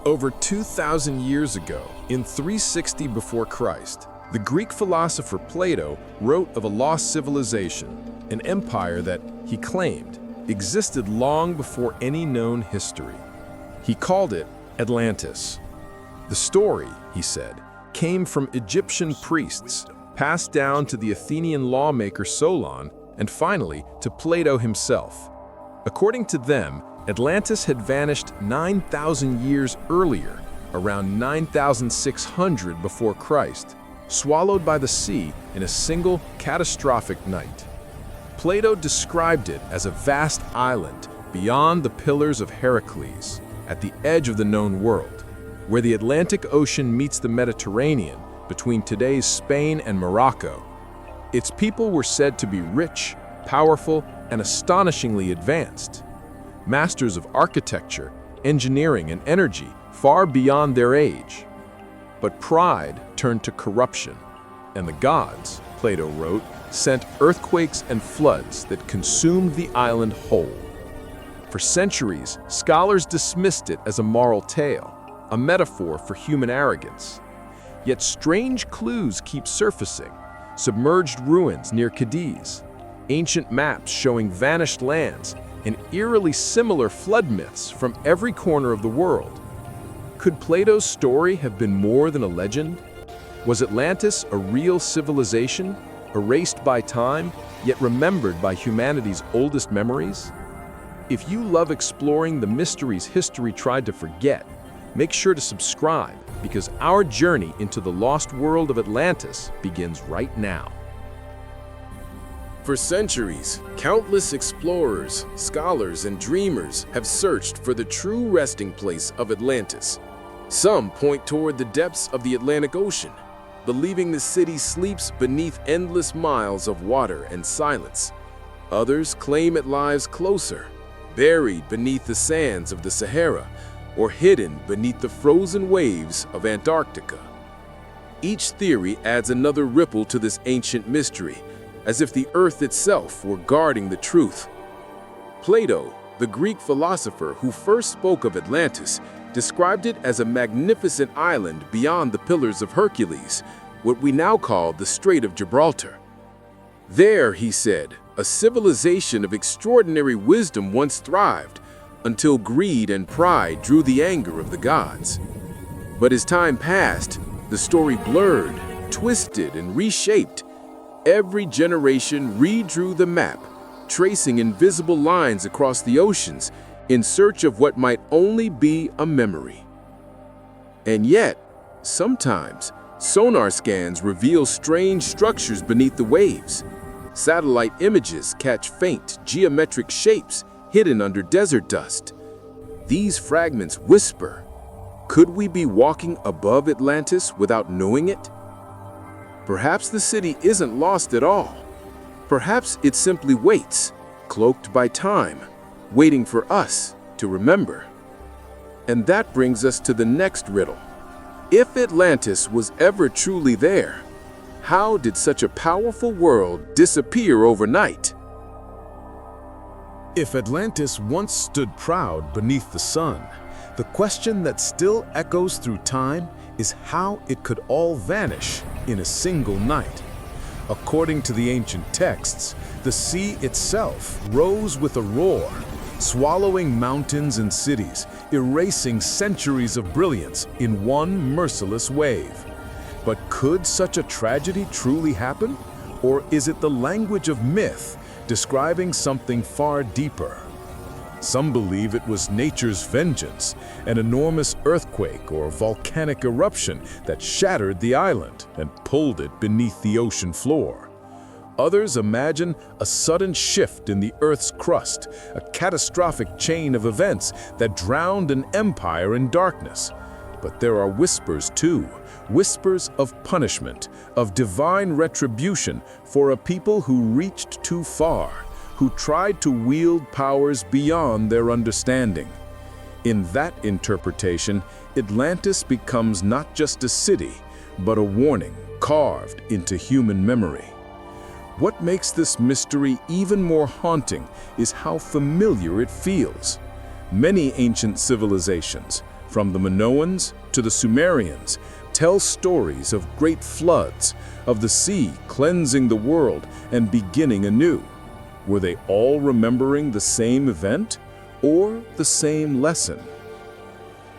Over 2,000 years ago, in 360 before Christ, the Greek philosopher Plato wrote of a lost civilization, an empire that, he claimed, existed long before any known history. He called it Atlantis. The story, he said, came from Egyptian priests, passed down to the Athenian lawmaker Solon, and finally to Plato himself. According to them, Atlantis had vanished 9,000 years earlier, around 9,600 before Christ, swallowed by the sea in a single catastrophic night. Plato described it as a vast island beyond the Pillars of Heracles, at the edge of the known world, where the Atlantic Ocean meets the Mediterranean between today's Spain and Morocco. Its people were said to be rich, powerful, and astonishingly advanced. Masters of architecture, engineering, and energy far beyond their age. But pride turned to corruption, and the gods, Plato wrote, sent earthquakes and floods that consumed the island whole. For centuries, scholars dismissed it as a moral tale, a metaphor for human arrogance. Yet strange clues keep surfacing: submerged ruins near Cadiz, ancient maps showing vanished lands, and eerily similar flood myths from every corner of the world. Could Plato's story have been more than a legend? Was Atlantis a real civilization, erased by time, yet remembered by humanity's oldest memories? If you love exploring the mysteries history tried to forget, make sure to subscribe, because our journey into the lost world of Atlantis begins right now. For centuries, countless explorers, scholars, and dreamers have searched for the true resting place of Atlantis. Some point toward the depths of the Atlantic Ocean, believing the city sleeps beneath endless miles of water and silence. Others claim it lies closer, buried beneath the sands of the Sahara, or hidden beneath the frozen waves of Antarctica. Each theory adds another ripple to this ancient mystery, as if the earth itself were guarding the truth. Plato, the Greek philosopher who first spoke of Atlantis, described it as a magnificent island beyond the Pillars of Hercules, what we now call the Strait of Gibraltar. There, he said, a civilization of extraordinary wisdom once thrived, until greed and pride drew the anger of the gods. But as time passed, the story blurred, twisted, and reshaped. Every generation redrew the map, tracing invisible lines across the oceans in search of what might only be a memory. And yet, sometimes, sonar scans reveal strange structures beneath the waves. Satellite images catch faint, geometric shapes hidden under desert dust. These fragments whisper, could we be walking above Atlantis without knowing it? Perhaps the city isn't lost at all. Perhaps it simply waits, cloaked by time, waiting for us to remember. And that brings us to the next riddle. If Atlantis was ever truly there, how did such a powerful world disappear overnight? If Atlantis once stood proud beneath the sun, the question that still echoes through time is how it could all vanish in a single night. According to the ancient texts, the sea itself rose with a roar, swallowing mountains and cities, erasing centuries of brilliance in one merciless wave. But could such a tragedy truly happen? Or is it the language of myth describing something far deeper? Some believe it was nature's vengeance, an enormous earthquake or volcanic eruption that shattered the island and pulled it beneath the ocean floor. Others imagine a sudden shift in the Earth's crust, a catastrophic chain of events that drowned an empire in darkness. But there are whispers too, whispers of punishment, of divine retribution for a people who reached too far, who tried to wield powers beyond their understanding. In that interpretation, Atlantis becomes not just a city, but a warning carved into human memory. What makes this mystery even more haunting is how familiar it feels. Many ancient civilizations, from the Minoans to the Sumerians, tell stories of great floods, of the sea cleansing the world and beginning anew. Were they all remembering the same event or the same lesson?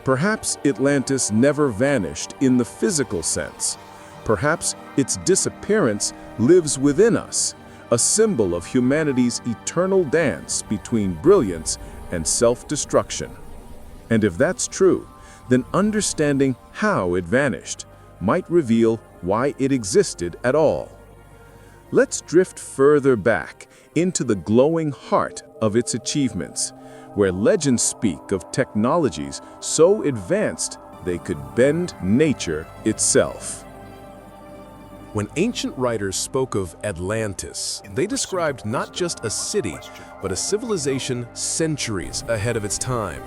Perhaps Atlantis never vanished in the physical sense. Perhaps its disappearance lives within us, a symbol of humanity's eternal dance between brilliance and self-destruction. And if that's true, then understanding how it vanished might reveal why it existed at all. Let's drift further back into the glowing heart of its achievements, where legends speak of technologies so advanced they could bend nature itself. When ancient writers spoke of Atlantis, they described not just a city, but a civilization centuries ahead of its time.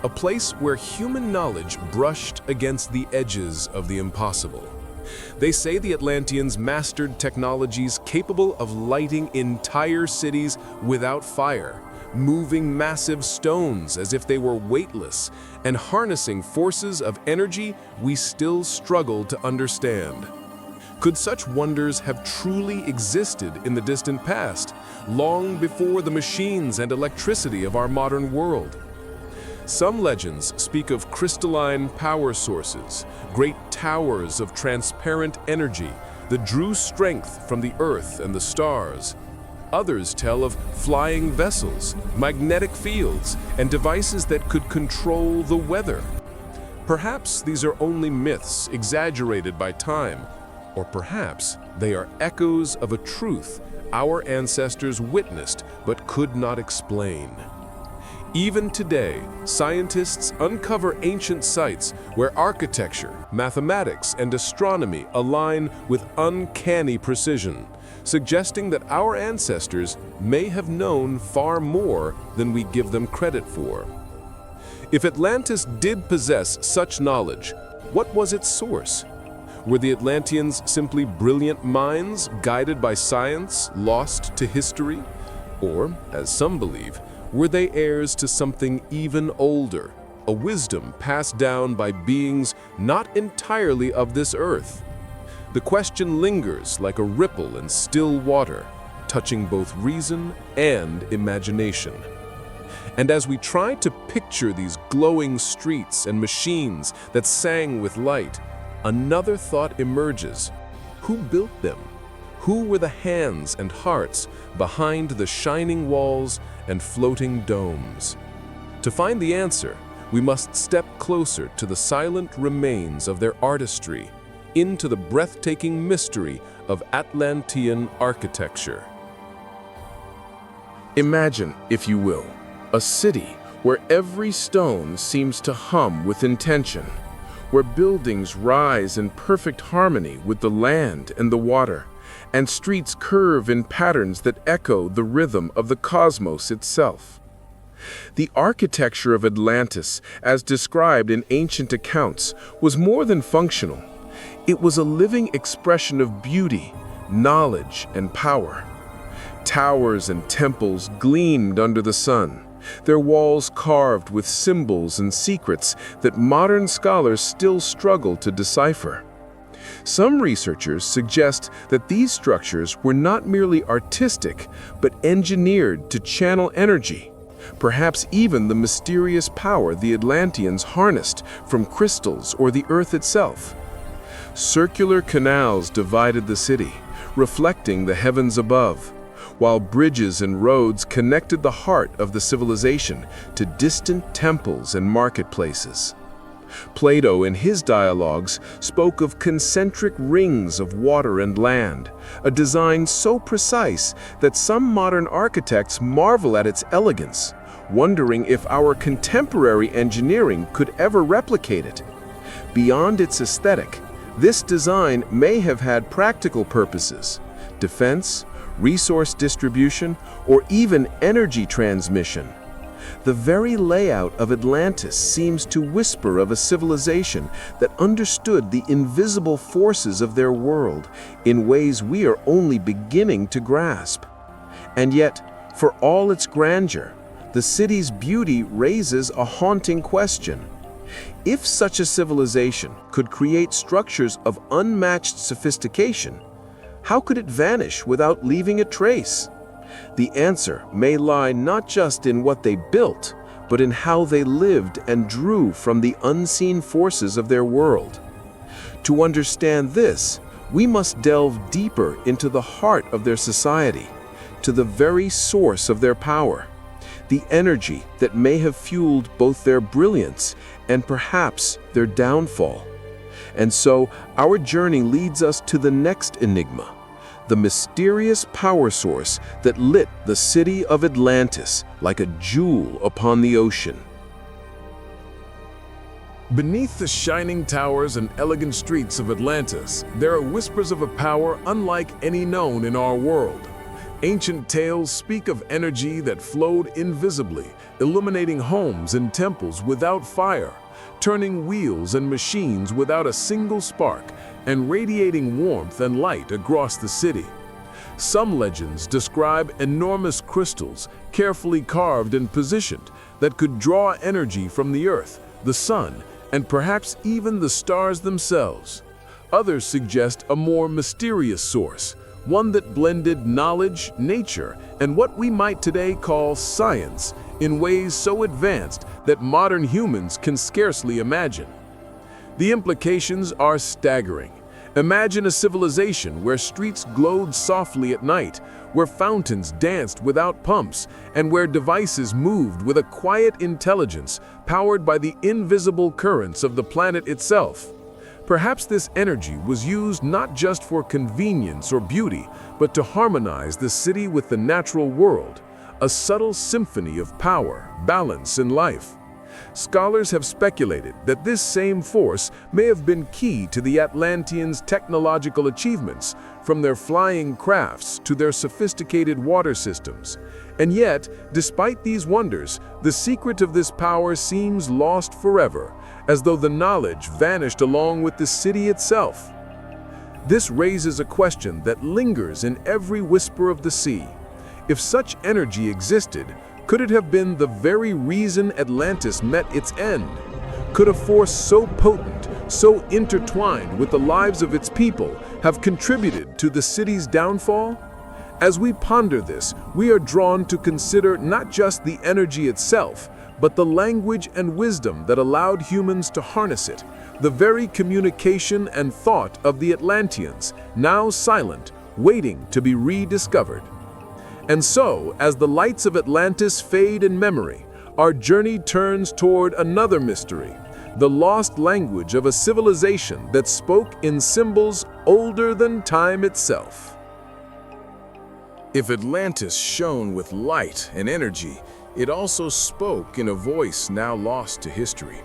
A place where human knowledge brushed against the edges of the impossible. They say the Atlanteans mastered technologies capable of lighting entire cities without fire, moving massive stones as if they were weightless, and harnessing forces of energy we still struggle to understand. Could such wonders have truly existed in the distant past, long before the machines and electricity of our modern world? Some legends speak of crystalline power sources, great towers of transparent energy that drew strength from the earth and the stars. Others tell of flying vessels, magnetic fields, and devices that could control the weather. Perhaps these are only myths exaggerated by time, or perhaps they are echoes of a truth our ancestors witnessed but could not explain. Even today, scientists uncover ancient sites where architecture, mathematics, and astronomy align with uncanny precision, suggesting that our ancestors may have known far more than we give them credit for. If Atlantis did possess such knowledge, what was its source? Were the Atlanteans simply brilliant minds guided by science, lost to history? Or, as some believe, were they heirs to something even older, a wisdom passed down by beings not entirely of this earth? The question lingers like a ripple in still water, touching both reason and imagination. And as we try to picture these glowing streets and machines that sang with light, another thought emerges. Who built them? Who were the hands and hearts behind the shining walls and floating domes? To find the answer, we must step closer to the silent remains of their artistry, into the breathtaking mystery of Atlantean architecture. Imagine, if you will, a city where every stone seems to hum with intention, where buildings rise in perfect harmony with the land and the water, and streets curve in patterns that echo the rhythm of the cosmos itself. The architecture of Atlantis, as described in ancient accounts, was more than functional. It was a living expression of beauty, knowledge, and power. Towers and temples gleamed under the sun, their walls carved with symbols and secrets that modern scholars still struggle to decipher. Some researchers suggest that these structures were not merely artistic, but engineered to channel energy, perhaps even the mysterious power the Atlanteans harnessed from crystals or the earth itself. Circular canals divided the city, reflecting the heavens above, while bridges and roads connected the heart of the civilization to distant temples and marketplaces. Plato, in his dialogues, spoke of concentric rings of water and land, a design so precise that some modern architects marvel at its elegance, wondering if our contemporary engineering could ever replicate it. Beyond its aesthetic, this design may have had practical purposes: defense, resource distribution, or even energy transmission. The very layout of Atlantis seems to whisper of a civilization that understood the invisible forces of their world in ways we are only beginning to grasp. And yet, for all its grandeur, the city's beauty raises a haunting question. If such a civilization could create structures of unmatched sophistication, how could it vanish without leaving a trace? The answer may lie not just in what they built, but in how they lived and drew from the unseen forces of their world. To understand this, we must delve deeper into the heart of their society, to the very source of their power, the energy that may have fueled both their brilliance and perhaps their downfall. And so, our journey leads us to the next enigma, the mysterious power source that lit the city of Atlantis like a jewel upon the ocean. Beneath the shining towers and elegant streets of Atlantis, there are whispers of a power unlike any known in our world. Ancient tales speak of energy that flowed invisibly, illuminating homes and temples without fire, turning wheels and machines without a single spark, and radiating warmth and light across the city. Some legends describe enormous crystals, carefully carved and positioned, that could draw energy from the earth, the sun, and perhaps even the stars themselves. Others suggest a more mysterious source, one that blended knowledge, nature, and what we might today call science in ways so advanced that modern humans can scarcely imagine. The implications are staggering. Imagine a civilization where streets glowed softly at night, where fountains danced without pumps, and where devices moved with a quiet intelligence powered by the invisible currents of the planet itself. Perhaps this energy was used not just for convenience or beauty, but to harmonize the city with the natural world, a subtle symphony of power, balance, and life. Scholars have speculated that this same force may have been key to the Atlanteans' technological achievements, from their flying crafts to their sophisticated water systems. And yet, despite these wonders, the secret of this power seems lost forever, as though the knowledge vanished along with the city itself. This raises a question that lingers in every whisper of the sea. If such energy existed, could it have been the very reason Atlantis met its end? Could a force so potent, so intertwined with the lives of its people, have contributed to the city's downfall? As we ponder this, we are drawn to consider not just the energy itself, but the language and wisdom that allowed humans to harness it, the very communication and thought of the Atlanteans, now silent, waiting to be rediscovered. And so, as the lights of Atlantis fade in memory, our journey turns toward another mystery, the lost language of a civilization that spoke in symbols older than time itself. If Atlantis shone with light and energy, it also spoke in a voice now lost to history.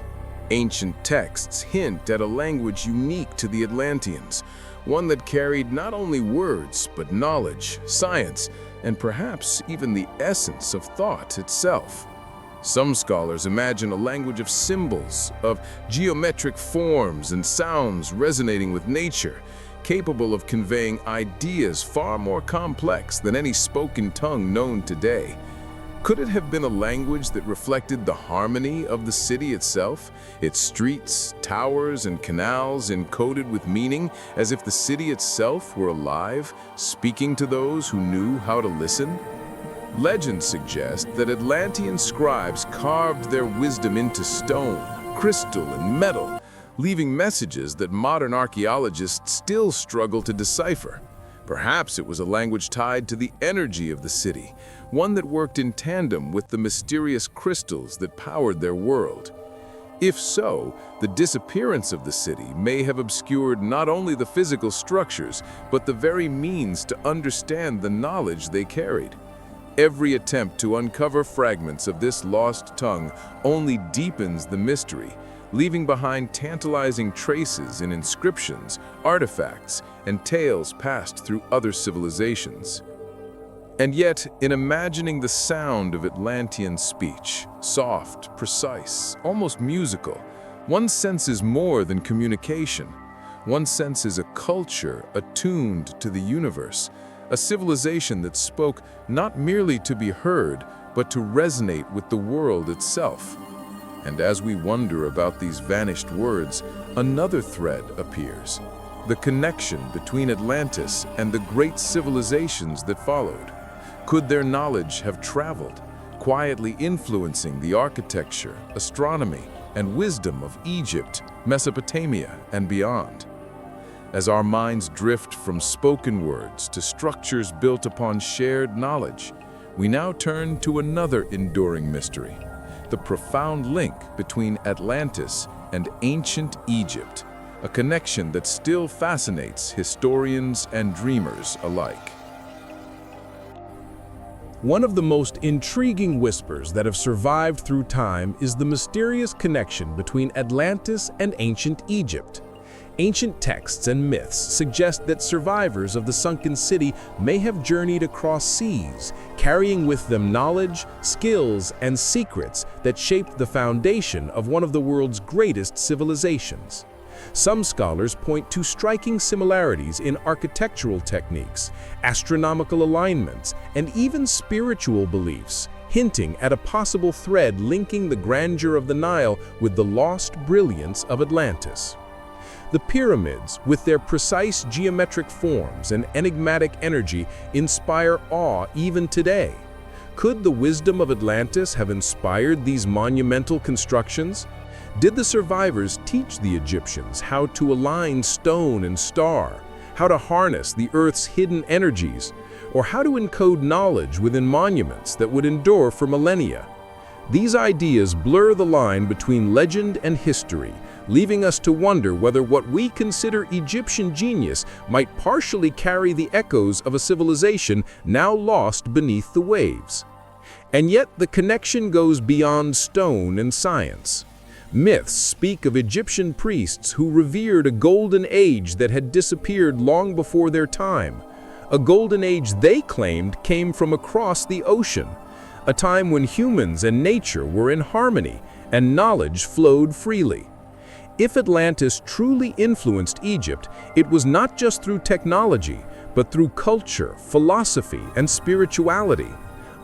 Ancient texts hint at a language unique to the Atlanteans, one that carried not only words, but knowledge, science, and perhaps even the essence of thought itself. Some scholars imagine a language of symbols, of geometric forms and sounds resonating with nature, capable of conveying ideas far more complex than any spoken tongue known today. Could it have been a language that reflected the harmony of the city itself, its streets, towers, and canals encoded with meaning, as if the city itself were alive, speaking to those who knew how to listen? Legends suggest that Atlantean scribes carved their wisdom into stone, crystal, and metal, leaving messages that modern archaeologists still struggle to decipher. Perhaps it was a language tied to the energy of the city, one that worked in tandem with the mysterious crystals that powered their world. If so, the disappearance of the city may have obscured not only the physical structures, but the very means to understand the knowledge they carried. Every attempt to uncover fragments of this lost tongue only deepens the mystery, leaving behind tantalizing traces in inscriptions, artifacts, and tales passed through other civilizations. And yet, in imagining the sound of Atlantean speech, soft, precise, almost musical, one senses more than communication. One senses a culture attuned to the universe, a civilization that spoke not merely to be heard, but to resonate with the world itself. And as we wonder about these vanished words, another thread appears: the connection between Atlantis and the great civilizations that followed. Could their knowledge have traveled, quietly influencing the architecture, astronomy, and wisdom of Egypt, Mesopotamia, and beyond? As our minds drift from spoken words to structures built upon shared knowledge, we now turn to another enduring mystery: the profound link between Atlantis and ancient Egypt, a connection that still fascinates historians and dreamers alike. One of the most intriguing whispers that have survived through time is the mysterious connection between Atlantis and ancient Egypt. Ancient texts and myths suggest that survivors of the sunken city may have journeyed across seas, carrying with them knowledge, skills, and secrets that shaped the foundation of one of the world's greatest civilizations. Some scholars point to striking similarities in architectural techniques, astronomical alignments, and even spiritual beliefs, hinting at a possible thread linking the grandeur of the Nile with the lost brilliance of Atlantis. The pyramids, with their precise geometric forms and enigmatic energy, inspire awe even today. Could the wisdom of Atlantis have inspired these monumental constructions? Did the survivors teach the Egyptians how to align stone and star, how to harness the Earth's hidden energies, or how to encode knowledge within monuments that would endure for millennia? These ideas blur the line between legend and history, leaving us to wonder whether what we consider Egyptian genius might partially carry the echoes of a civilization now lost beneath the waves. And yet the connection goes beyond stone and science. Myths speak of Egyptian priests who revered a golden age that had disappeared long before their time. A golden age they claimed came from across the ocean, a time when humans and nature were in harmony and knowledge flowed freely. If Atlantis truly influenced Egypt, it was not just through technology, but through culture, philosophy, and spirituality.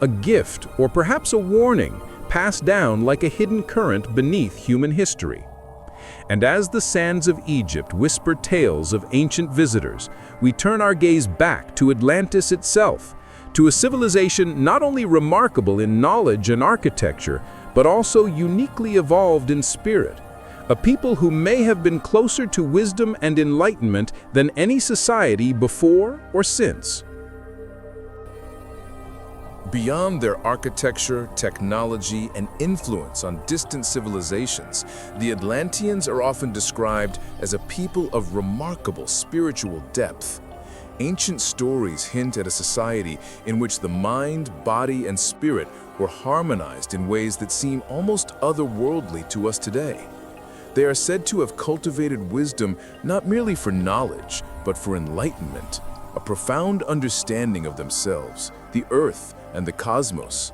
A gift, or perhaps a warning, passed down like a hidden current beneath human history. And as the sands of Egypt whisper tales of ancient visitors, we turn our gaze back to Atlantis itself, to a civilization not only remarkable in knowledge and architecture, but also uniquely evolved in spirit. A people who may have been closer to wisdom and enlightenment than any society before or since. Beyond their architecture, technology, and influence on distant civilizations, the Atlanteans are often described as a people of remarkable spiritual depth. Ancient stories hint at a society in which the mind, body, and spirit were harmonized in ways that seem almost otherworldly to us today. They are said to have cultivated wisdom not merely for knowledge, but for enlightenment, a profound understanding of themselves, the earth, and the cosmos.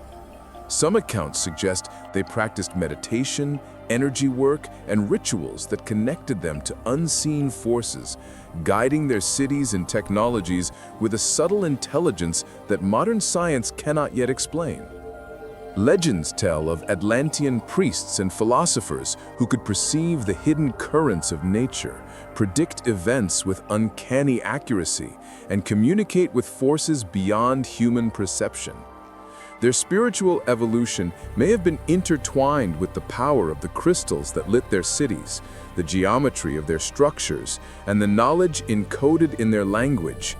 Some accounts suggest they practiced meditation, energy work, and rituals that connected them to unseen forces, guiding their cities and technologies with a subtle intelligence that modern science cannot yet explain. Legends tell of Atlantean priests and philosophers who could perceive the hidden currents of nature, predict events with uncanny accuracy, and communicate with forces beyond human perception. Their spiritual evolution may have been intertwined with the power of the crystals that lit their cities, the geometry of their structures, and the knowledge encoded in their language.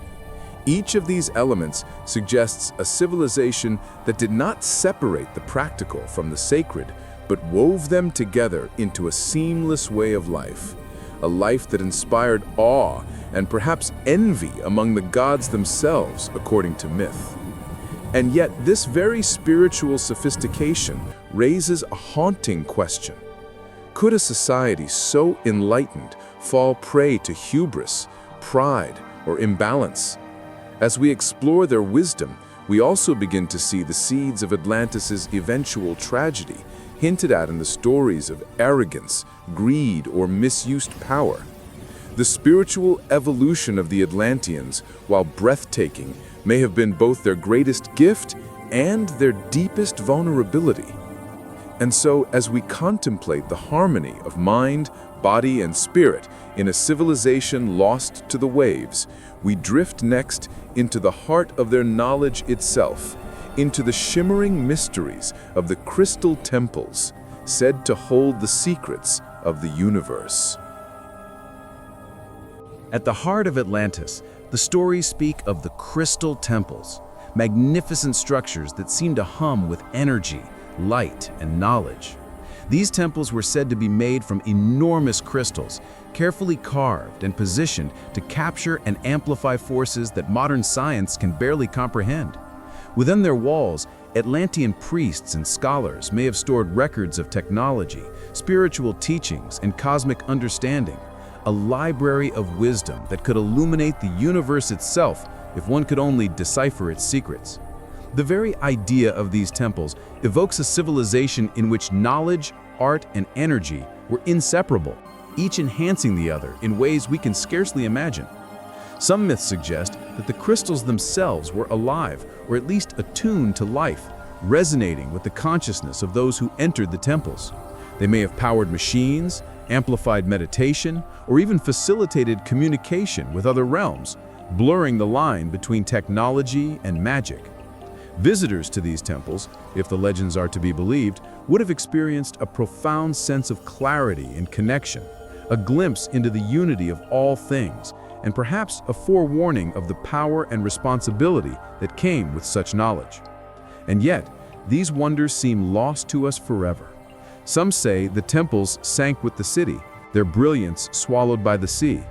Each of these elements suggests a civilization that did not separate the practical from the sacred, but wove them together into a seamless way of life, a life that inspired awe and perhaps envy among the gods themselves, according to myth. And yet, this very spiritual sophistication raises a haunting question. Could a society so enlightened fall prey to hubris, pride, or imbalance? As we explore their wisdom, we also begin to see the seeds of Atlantis' eventual tragedy, hinted at in the stories of arrogance, greed, or misused power. The spiritual evolution of the Atlanteans, while breathtaking, may have been both their greatest gift and their deepest vulnerability. And so, as we contemplate the harmony of mind, body, and spirit in a civilization lost to the waves, we drift next into the heart of their knowledge itself, into the shimmering mysteries of the crystal temples, said to hold the secrets of the universe. At the heart of Atlantis, the stories speak of the crystal temples, magnificent structures that seem to hum with energy, light, and knowledge. These temples were said to be made from enormous crystals, carefully carved and positioned to capture and amplify forces that modern science can barely comprehend. Within their walls, Atlantean priests and scholars may have stored records of technology, spiritual teachings, and cosmic understanding, a library of wisdom that could illuminate the universe itself if one could only decipher its secrets. The very idea of these temples evokes a civilization in which knowledge, art, and energy were inseparable, each enhancing the other in ways we can scarcely imagine. Some myths suggest that the crystals themselves were alive, or at least attuned to life, resonating with the consciousness of those who entered the temples. They may have powered machines, amplified meditation, or even facilitated communication with other realms, blurring the line between technology and magic. Visitors to these temples, if the legends are to be believed, would have experienced a profound sense of clarity and connection, a glimpse into the unity of all things, and perhaps a forewarning of the power and responsibility that came with such knowledge. And yet, these wonders seem lost to us forever. Some say the temples sank with the city, their brilliance swallowed by the sea.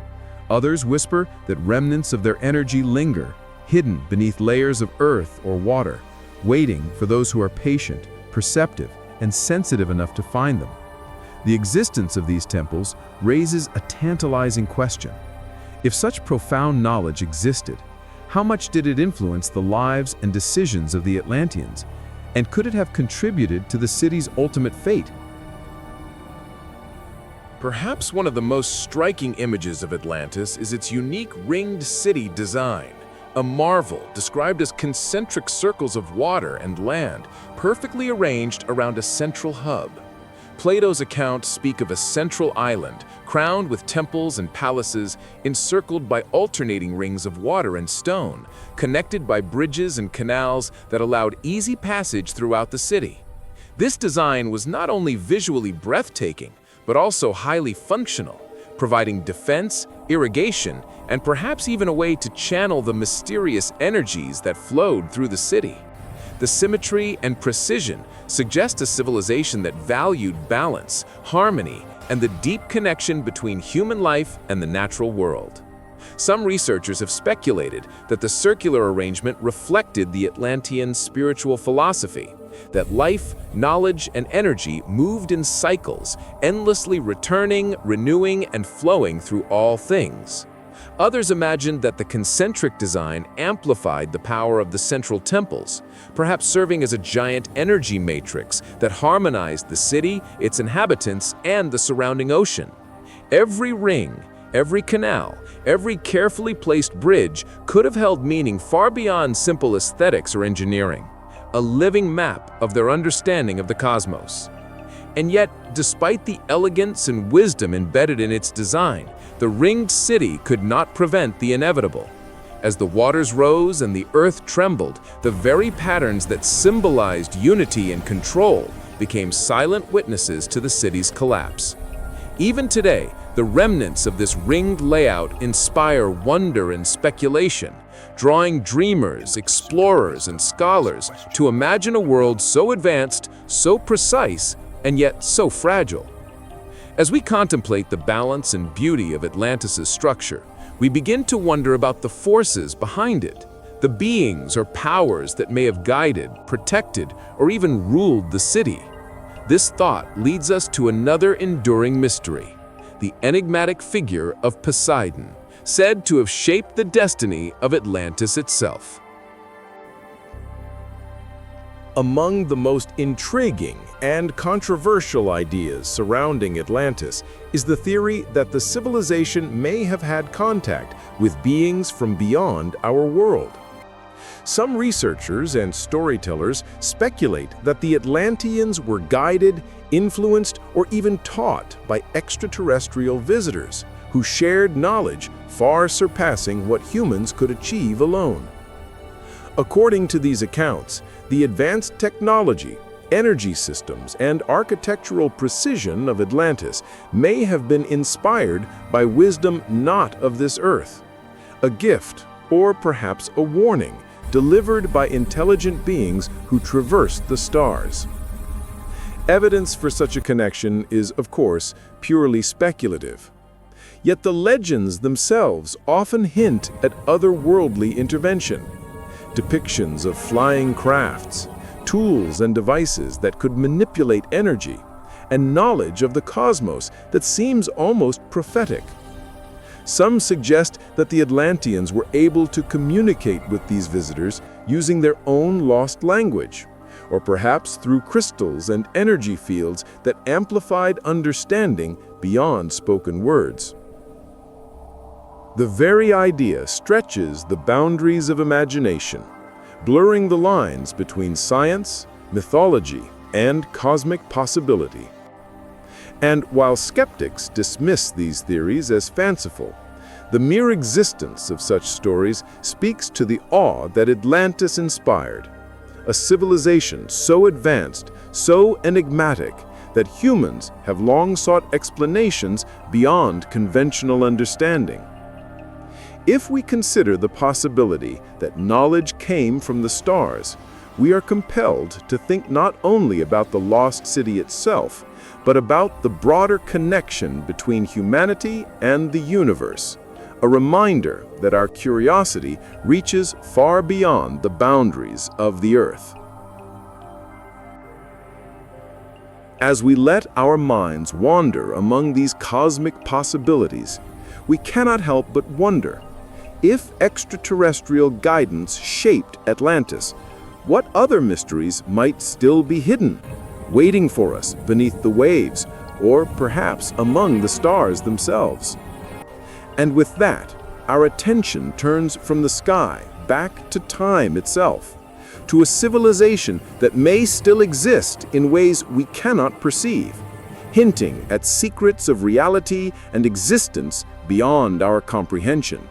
Others whisper that remnants of their energy linger, hidden beneath layers of earth or water, waiting for those who are patient, perceptive, and sensitive enough to find them. The existence of these temples raises a tantalizing question. If such profound knowledge existed, how much did it influence the lives and decisions of the Atlanteans? And could it have contributed to the city's ultimate fate? Perhaps one of the most striking images of Atlantis is its unique ringed city design, a marvel described as concentric circles of water and land perfectly arranged around a central hub. Plato's accounts speak of a central island crowned with temples and palaces encircled by alternating rings of water and stone, connected by bridges and canals that allowed easy passage throughout the city. This design was not only visually breathtaking, but also highly functional, providing defense, irrigation, and perhaps even a way to channel the mysterious energies that flowed through the city. The symmetry and precision suggest a civilization that valued balance, harmony, and the deep connection between human life and the natural world. Some researchers have speculated that the circular arrangement reflected the Atlantean spiritual philosophy, that life, knowledge, and energy moved in cycles, endlessly returning, renewing, and flowing through all things. Others imagined that the concentric design amplified the power of the central temples, perhaps serving as a giant energy matrix that harmonized the city, its inhabitants, and the surrounding ocean. Every ring, every canal, every carefully placed bridge could have held meaning far beyond simple aesthetics or engineering, a living map of their understanding of the cosmos. And yet, despite the elegance and wisdom embedded in its design, the ringed city could not prevent the inevitable. As the waters rose and the earth trembled, the very patterns that symbolized unity and control became silent witnesses to the city's collapse. Even today, the remnants of this ringed layout inspire wonder and speculation, drawing dreamers, explorers, and scholars to imagine a world so advanced, so precise, and yet so fragile. As we contemplate the balance and beauty of Atlantis' structure, we begin to wonder about the forces behind it, the beings or powers that may have guided, protected, or even ruled the city. This thought leads us to another enduring mystery, the enigmatic figure of Poseidon, said to have shaped the destiny of Atlantis itself. Among the most intriguing and controversial ideas surrounding Atlantis is the theory that the civilization may have had contact with beings from beyond our world. Some researchers and storytellers speculate that the Atlanteans were guided, influenced, or even taught by extraterrestrial visitors who shared knowledge far surpassing what humans could achieve alone. According to these accounts, the advanced technology, energy systems, and architectural precision of Atlantis may have been inspired by wisdom not of this earth, a gift, or perhaps a warning, delivered by intelligent beings who traversed the stars. Evidence for such a connection is, of course, purely speculative. Yet the legends themselves often hint at otherworldly intervention. Depictions of flying crafts, tools and devices that could manipulate energy, and knowledge of the cosmos that seems almost prophetic. Some suggest that the Atlanteans were able to communicate with these visitors using their own lost language, or perhaps through crystals and energy fields that amplified understanding beyond spoken words. The very idea stretches the boundaries of imagination, blurring the lines between science, mythology, and cosmic possibility. And while skeptics dismiss these theories as fanciful, the mere existence of such stories speaks to the awe that Atlantis inspired, a civilization so advanced, so enigmatic, that humans have long sought explanations beyond conventional understanding. If we consider the possibility that knowledge came from the stars, we are compelled to think not only about the lost city itself, but about the broader connection between humanity and the universe, a reminder that our curiosity reaches far beyond the boundaries of the earth. As we let our minds wander among these cosmic possibilities, we cannot help but wonder, if extraterrestrial guidance shaped Atlantis, what other mysteries might still be hidden, waiting for us beneath the waves, or perhaps among the stars themselves? And with that, our attention turns from the sky back to time itself, to a civilization that may still exist in ways we cannot perceive, hinting at secrets of reality and existence beyond our comprehension.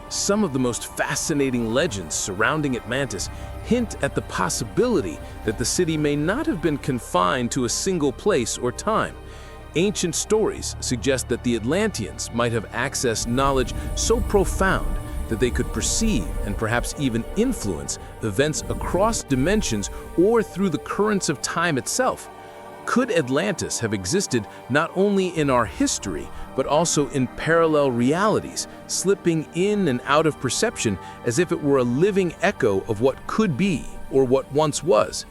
Some of the most fascinating legends surrounding Atlantis hint at the possibility that the city may not have been confined to a single place or time. Ancient stories suggest that the Atlanteans might have accessed knowledge so profound that they could perceive and perhaps even influence events across dimensions or through the currents of time itself. Could Atlantis have existed not only in our history, but also in parallel realities, slipping in and out of perception as if it were a living echo of what could be or what once was?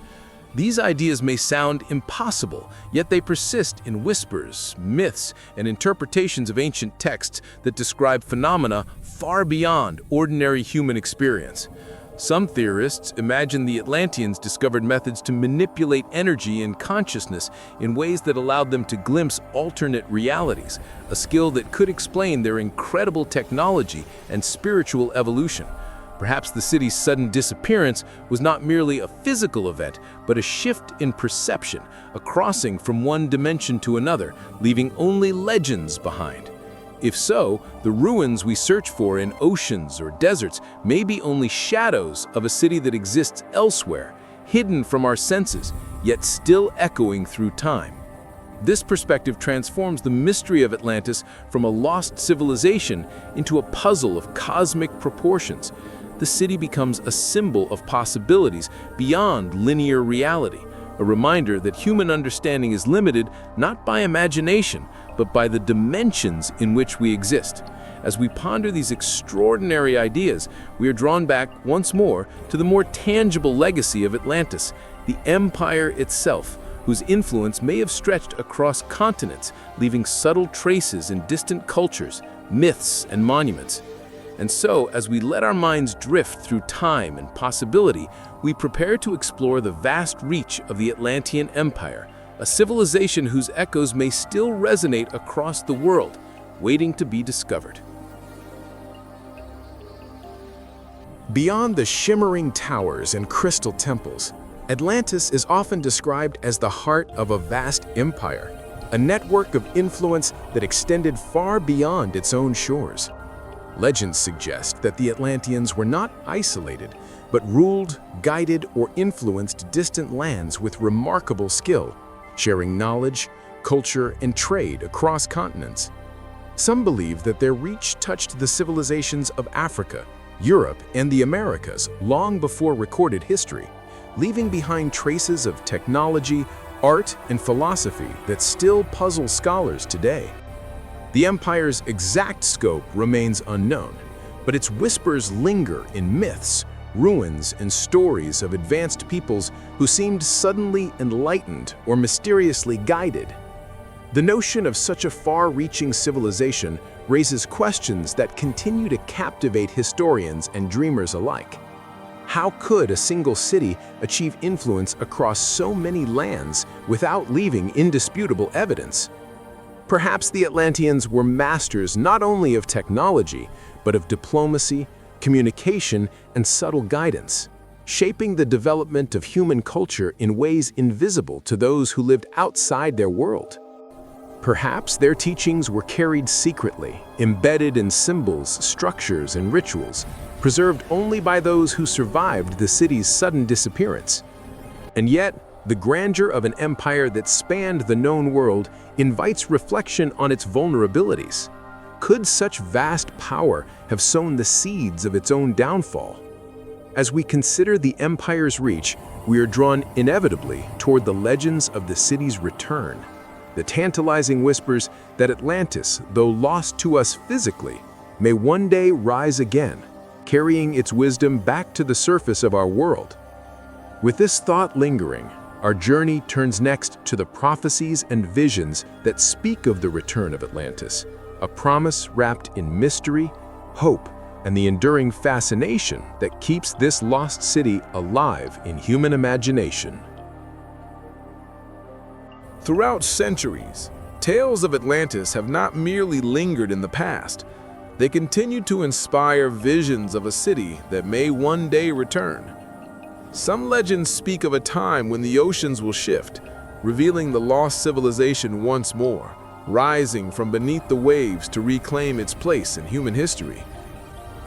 These ideas may sound impossible, yet they persist in whispers, myths, and interpretations of ancient texts that describe phenomena far beyond ordinary human experience. Some theorists imagine the Atlanteans discovered methods to manipulate energy and consciousness in ways that allowed them to glimpse alternate realities, a skill that could explain their incredible technology and spiritual evolution. Perhaps the city's sudden disappearance was not merely a physical event, but a shift in perception, a crossing from one dimension to another, leaving only legends behind. If so, the ruins we search for in oceans or deserts may be only shadows of a city that exists elsewhere, hidden from our senses, yet still echoing through time. This perspective transforms the mystery of Atlantis from a lost civilization into a puzzle of cosmic proportions. The city becomes a symbol of possibilities beyond linear reality, a reminder that human understanding is limited not by imagination, but by the dimensions in which we exist. As we ponder these extraordinary ideas, we are drawn back once more to the more tangible legacy of Atlantis, the empire itself, whose influence may have stretched across continents, leaving subtle traces in distant cultures, myths, and monuments. And so, as we let our minds drift through time and possibility, we prepare to explore the vast reach of the Atlantean Empire, a civilization whose echoes may still resonate across the world, waiting to be discovered. Beyond the shimmering towers and crystal temples, Atlantis is often described as the heart of a vast empire, a network of influence that extended far beyond its own shores. Legends suggest that the Atlanteans were not isolated, but ruled, guided, or influenced distant lands with remarkable skill, sharing knowledge, culture, and trade across continents. Some believe that their reach touched the civilizations of Africa, Europe, and the Americas long before recorded history, leaving behind traces of technology, art, and philosophy that still puzzle scholars today. The empire's exact scope remains unknown, but its whispers linger in myths, ruins, and stories of advanced peoples who seemed suddenly enlightened or mysteriously guided. The notion of such a far-reaching civilization raises questions that continue to captivate historians and dreamers alike. How could a single city achieve influence across so many lands without leaving indisputable evidence? Perhaps the Atlanteans were masters not only of technology, but of diplomacy, communication, and subtle guidance, shaping the development of human culture in ways invisible to those who lived outside their world. Perhaps their teachings were carried secretly, embedded in symbols, structures, and rituals, preserved only by those who survived the city's sudden disappearance. And yet, the grandeur of an empire that spanned the known world invites reflection on its vulnerabilities. Could such vast power have sown the seeds of its own downfall? As we consider the empire's reach, we are drawn inevitably toward the legends of the city's return. The tantalizing whispers that Atlantis, though lost to us physically, may one day rise again, carrying its wisdom back to the surface of our world. With this thought lingering, our journey turns next to the prophecies and visions that speak of the return of Atlantis, a promise wrapped in mystery, hope, and the enduring fascination that keeps this lost city alive in human imagination. Throughout centuries, tales of Atlantis have not merely lingered in the past. They continue to inspire visions of a city that may one day return. Some legends speak of a time when the oceans will shift, revealing the lost civilization once more, rising from beneath the waves to reclaim its place in human history.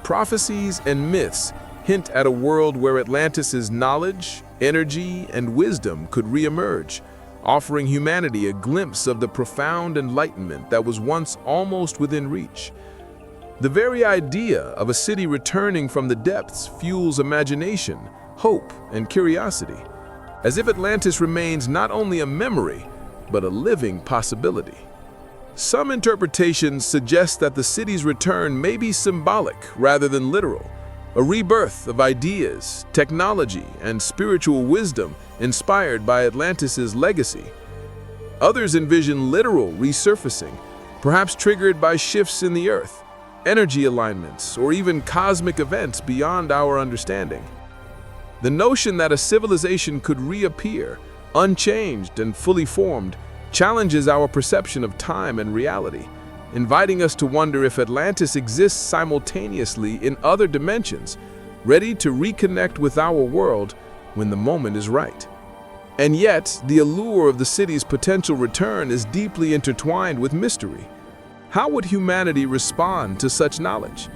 Prophecies and myths hint at a world where Atlantis's knowledge, energy, and wisdom could re-emerge, offering humanity a glimpse of the profound enlightenment that was once almost within reach. The very idea of a city returning from the depths fuels imagination, hope, and curiosity, as if Atlantis remains not only a memory, but a living possibility. Some interpretations suggest that the city's return may be symbolic rather than literal, a rebirth of ideas, technology, and spiritual wisdom inspired by Atlantis's legacy. Others envision literal resurfacing, perhaps triggered by shifts in the Earth, energy alignments, or even cosmic events beyond our understanding. The notion that a civilization could reappear, unchanged and fully formed, challenges our perception of time and reality, inviting us to wonder if Atlantis exists simultaneously in other dimensions, ready to reconnect with our world when the moment is right. And yet, the allure of the city's potential return is deeply intertwined with mystery. How would humanity respond to such knowledge?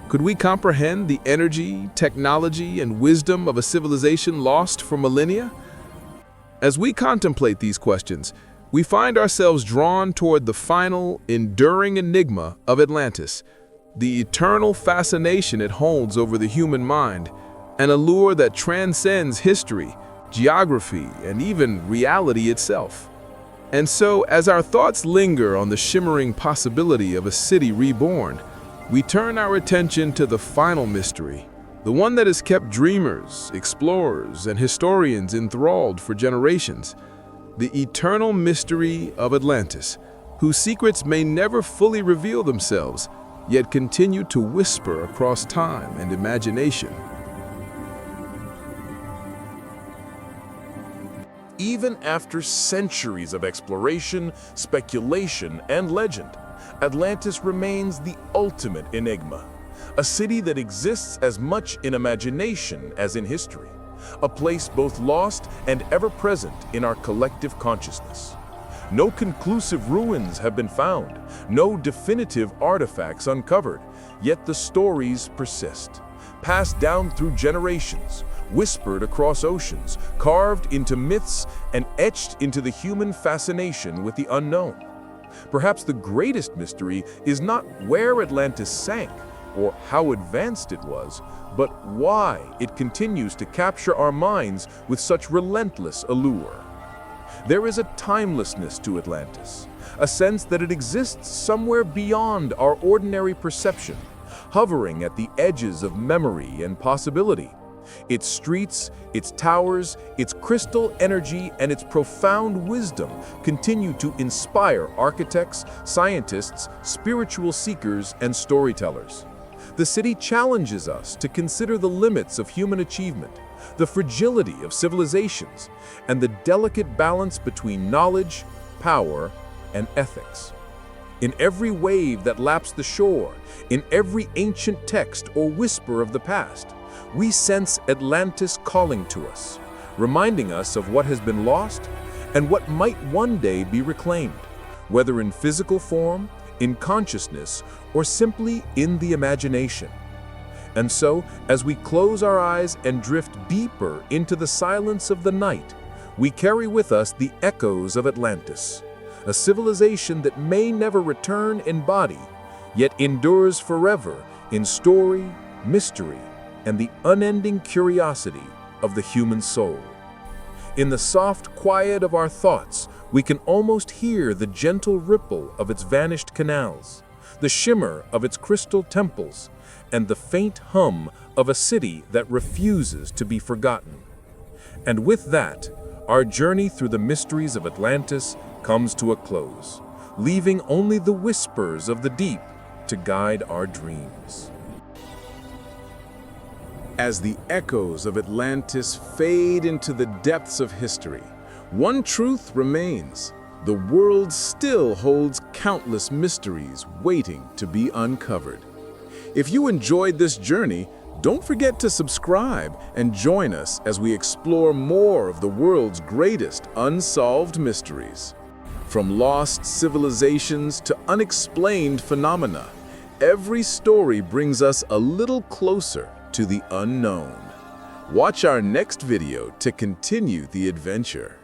Could we comprehend the energy, technology, and wisdom of a civilization lost for millennia? As we contemplate these questions, we find ourselves drawn toward the final, enduring enigma of Atlantis, the eternal fascination it holds over the human mind, an allure that transcends history, geography, and even reality itself. And so, as our thoughts linger on the shimmering possibility of a city reborn, we turn our attention to the final mystery, the one that has kept dreamers, explorers, and historians enthralled for generations. The eternal mystery of Atlantis, whose secrets may never fully reveal themselves, yet continue to whisper across time and imagination. Even after centuries of exploration, speculation, and legend, Atlantis remains the ultimate enigma, a city that exists as much in imagination as in history, a place both lost and ever-present in our collective consciousness. No conclusive ruins have been found, no definitive artifacts uncovered, yet the stories persist, passed down through generations, whispered across oceans, carved into myths, and etched into the human fascination with the unknown. Perhaps the greatest mystery is not where Atlantis sank or how advanced it was, but why it continues to capture our minds with such relentless allure. There is a timelessness to Atlantis, a sense that it exists somewhere beyond our ordinary perception, hovering at the edges of memory and possibility. Its streets, its towers, its crystal energy, and its profound wisdom continue to inspire architects, scientists, spiritual seekers, and storytellers. The city challenges us to consider the limits of human achievement, the fragility of civilizations, and the delicate balance between knowledge, power, and ethics. In every wave that laps the shore, in every ancient text or whisper of the past, we sense Atlantis calling to us, reminding us of what has been lost and what might one day be reclaimed, whether in physical form, in consciousness, or simply in the imagination. And so, as we close our eyes and drift deeper into the silence of the night, we carry with us the echoes of Atlantis, a civilization that may never return in body, yet endures forever in story, mystery, and the unending curiosity of the human soul. In the soft quiet of our thoughts, we can almost hear the gentle ripple of its vanished canals, the shimmer of its crystal temples, and the faint hum of a city that refuses to be forgotten. And with that, our journey through the mysteries of Atlantis comes to a close, leaving only the whispers of the deep to guide our dreams. As the echoes of Atlantis fade into the depths of history, one truth remains: the world still holds countless mysteries waiting to be uncovered. If you enjoyed this journey, don't forget to subscribe and join us as we explore more of the world's greatest unsolved mysteries. From lost civilizations to unexplained phenomena, every story brings us a little closer to the unknown. Watch our next video to continue the adventure.